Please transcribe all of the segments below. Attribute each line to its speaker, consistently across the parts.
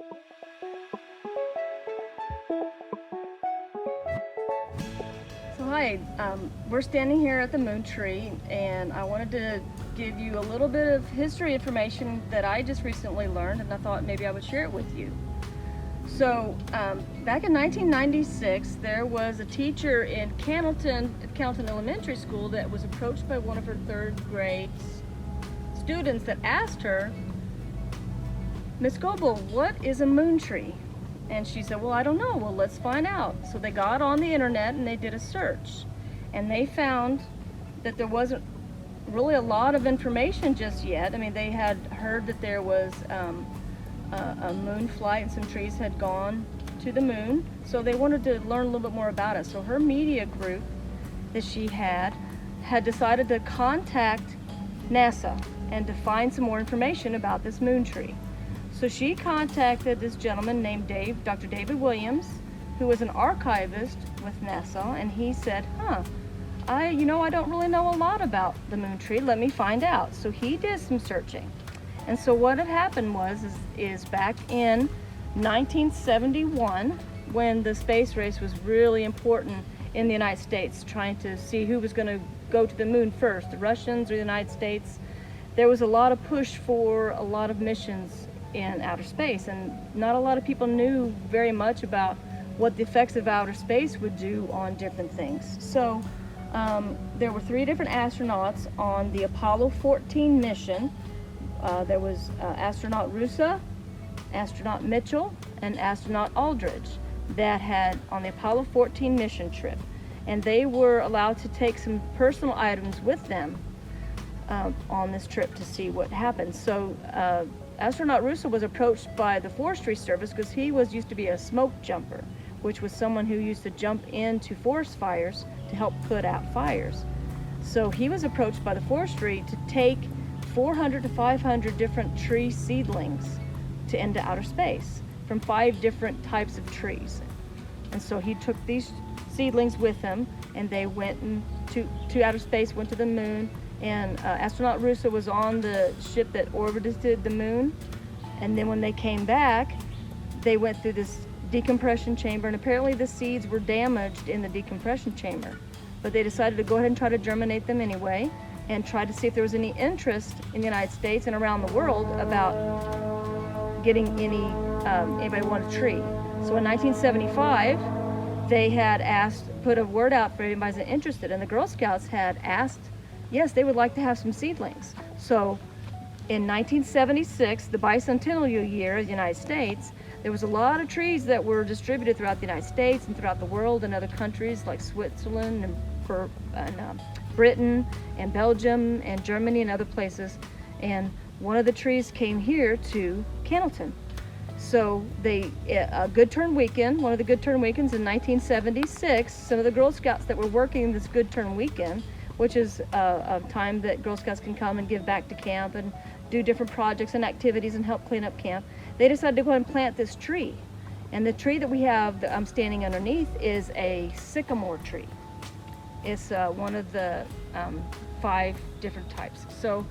Speaker 1: So hi, we're standing here at the moon tree, and I wanted to give you a little bit of history information that I just recently learned, and I thought maybe I would share it with you. So back in 1996, there was a teacher in Cannelton Elementary School that was approached by one of her third grade students that asked her, "Miss Goebel, what is a moon tree?" And she said, "Well, I don't know. Well, let's find out." So they got on the internet and they did a search, and they found that there wasn't really a lot of information just yet. I mean, they had heard that there was a moon flight and some trees had gone to the moon, so they wanted to learn a little bit more about it. So her media group that she had decided to contact NASA and to find some more information about this moon tree. So she contacted this gentleman named Dr. David Williams, who was an archivist with NASA, and he said, I don't really know a lot about the moon tree. Let me find out. So he did some searching. And so what had happened is back in 1971, when the space race was really important in the United States, trying to see who was going to go to the moon first, the Russians or the United States, there was a lot of push for a lot of missions in outer space, and not a lot of people knew very much about what the effects of outer space would do on different things. So there were 3 different astronauts on the Apollo 14 mission. There was astronaut Roosa, astronaut Mitchell, and astronaut Aldridge that had on the Apollo 14 mission trip, and they were allowed to take some personal items with them on this trip to see what happened. So astronaut Roosa was approached by the Forestry Service because he used to be a smoke jumper, which was someone who used to jump into forest fires to help put out fires. So he was approached by the forestry to take 400 to 500 different tree seedlings into outer space from 5 different types of trees. And so he took these seedlings with him, and they went to outer space, went to the moon. And astronaut Roosa was on the ship that orbited the moon, and then when they came back, they went through this decompression chamber, and apparently the seeds were damaged in the decompression chamber, but they decided to go ahead and try to germinate them anyway, and try to see if there was any interest in the United States and around the world about getting anybody want a tree. So in 1975, they had put a word out for anybody that's interested, and the Girl Scouts had asked, yes, they would like to have some seedlings. So in 1976, the bicentennial year of the United States, there was a lot of trees that were distributed throughout the United States and throughout the world, and other countries like Switzerland and Britain and Belgium and Germany and other places. And one of the trees came here to Cannelton. So one of the Good Turn weekends in 1976, some of the Girl Scouts that were working this Good Turn weekend, which is a time that Girl Scouts can come and give back to camp and do different projects and activities and help clean up camp. They decided to go ahead and plant this tree. And the tree that we have that I'm standing underneath is a sycamore tree. It's one of the 5 different types. So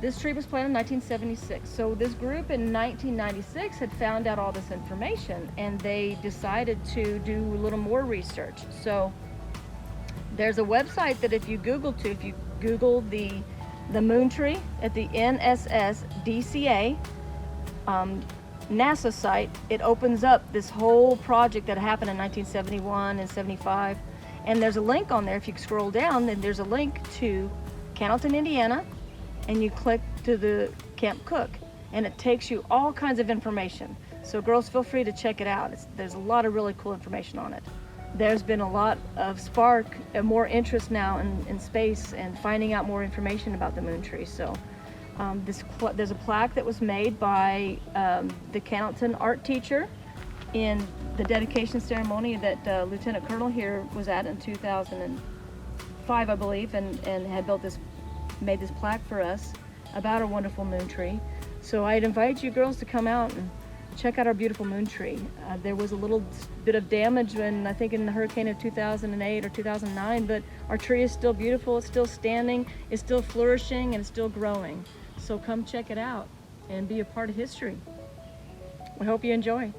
Speaker 1: this tree was planted in 1976. So this group in 1996 had found out all this information, and they decided to do a little more research. So there's a website that if you Google the moon tree at the NSS/DCA NASA site, it opens up this whole project that happened in 1971 and 75. And there's a link on there. If you scroll down, then there's a link to Cannelton, Indiana, and you click to the Camp Cook, and it takes you all kinds of information. So girls, feel free to check it out. There's a lot of really cool information on it. There's been a lot of spark and more interest now in space and finding out more information about the moon tree. So there's a plaque that was made by the Cannelton art teacher in the dedication ceremony that Lieutenant Colonel here was at in 2005, I believe, and had made this plaque for us about our wonderful moon tree. So I'd invite you girls to come out and check out our beautiful moon tree. There was a little bit of damage I think in the hurricane of 2008 or 2009, but our tree is still beautiful, it's still standing, it's still flourishing, and it's still growing. So come check it out and be a part of history. I hope you enjoy.